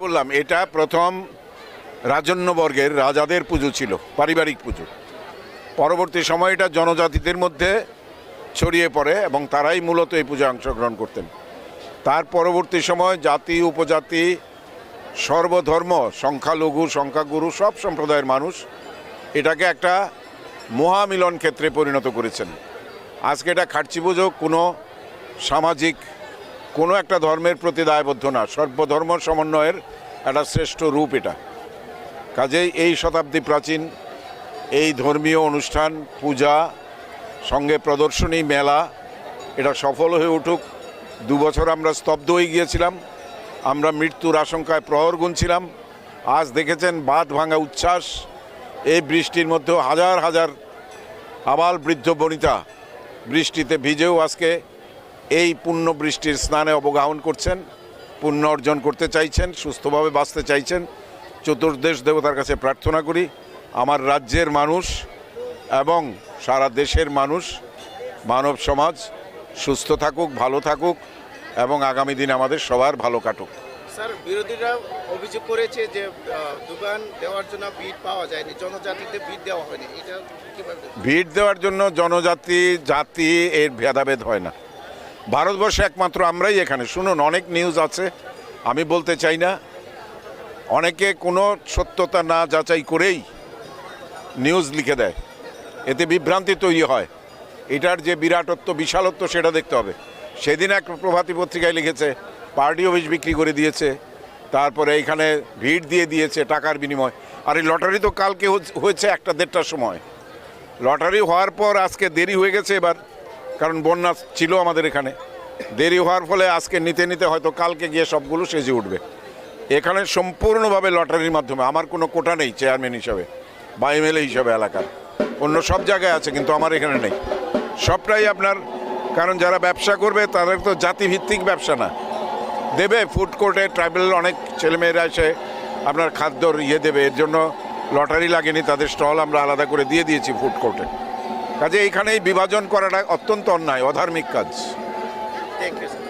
বললাম, এটা প্রথম রাজন্যবর্গের রাজাদের পুজো ছিল, পারিবারিক পুজো। পরবর্তী সময় এটা জনজাতিদের মধ্যে ছড়িয়ে পড়ে এবং তারাই মূলত এই পূজায় অংশগ্রহণ করতেন। তার পরবর্তী সময় জাতি উপজাতি সর্বধর্ম সংখ্যালঘু সংখ্যাগুরু সব সম্প্রদায়ের মানুষ এটাকে একটা মহামিলন ক্ষেত্রে পরিণত করেছেন। আজকে এটা খাটচি পুজো কোনো সামাজিক কোনো একটা ধর্মের প্রতি দায়বদ্ধ না, সর্বধর্ম সমন্বয়ের একটা শ্রেষ্ঠ রূপ এটা। কাজেই এই শতাব্দী প্রাচীন এই ধর্মীয় অনুষ্ঠান পূজা সঙ্গে প্রদর্শনী মেলা এটা সফল হয়ে উঠুক। 2 বছর আমরা স্তব্ধ হয়ে গিয়েছিলাম, আমরা মৃত্যুর আশঙ্কায় প্রহর গুনছিলাম। আজ দেখেছেন বাঁধ ভাঙা উচ্ছ্বাস, এই বৃষ্টির মধ্যেও হাজার হাজার আবাল বৃদ্ধ বনিতা বৃষ্টিতে ভিজেও আজকে এই পুণ্য বৃষ্টির স্নানে অবগাহন করছেন, পুণ্য অর্জন করতে চাইছেন, সুস্থভাবে বাঁচতে চাইছেন। চতুর্দেশ দেবতার কাছে প্রার্থনা করি আমার রাজ্যের মানুষ এবং সারা দেশের মানুষ মানব সমাজ সুস্থ থাকুক, ভালো থাকুক এবং আগামী দিন আমাদের সবার ভালো কাটুক। স্যার, বিরোধীরা অভিযোগ করেছে যে দোকান দেওয়ার জন্য ভিড় পাওয়া যায়নি, জনজাতিতে ভিড় দেওয়া হয়নি, এটা কিভাবে? ভিড় দেওয়ার জন্য জনজাতি জাতি এর ভেদাভেদ হয় না। ভারতবর্ষে একমাত্র আমরাই এখানে, শুনুন অনেক নিউজ আছে, আমি বলতে চাই না, অনেকে কোনো সত্যতা না যাচাই করেই নিউজ লিখে দেয়, এতে বিভ্রান্তি তৈরি হয়। এটার যে বিরাটত্ব বিশালত্ব সেটা দেখতে হবে। সেদিন এক প্রভাতী পত্রিকায় লিখেছে পার্টি অফিস বিক্রি করে দিয়েছে, তারপরে এইখানে ভিড় দিয়ে দিয়েছে টাকার বিনিময়। আর এই লটারি তো কালকে হয়েছে 1-1:30টার সময়। লটারি হওয়ার পর আজকে দেরি হয়ে গেছে এবার, কারণ বন্যা ছিল আমাদের এখানে, দেরি হওয়ার ফলে আজকে নিতে নিতে হয়তো কালকে গিয়ে সবগুলো সেজে উঠবে। এখানে সম্পূর্ণভাবে লটারির মাধ্যমে, আমার কোনো কোটা নেই চেয়ারম্যান হিসাবে বা এমএলএ হিসাবে এলাকার, অন্য সব জায়গায় আছে কিন্তু আমার এখানে নেই। সবটাই আপনার, কারণ যারা ব্যবসা করবে তাদের তো জাতিভিত্তিক ব্যবসা না, দেবে ফুড কোর্টে ট্রাইবেল অনেক ছেলেমেয়েরা এসে আপনার খাদ্যর দেবে, এর জন্য লটারি লাগেনি, তাদের স্টল আমরা আলাদা করে দিয়ে দিয়েছি ফুড কোর্টে। কাজে এইখানেই বিভাজন করাটা অত্যন্ত অন্যায়, অধার্মিক কাজ। Thank you sir.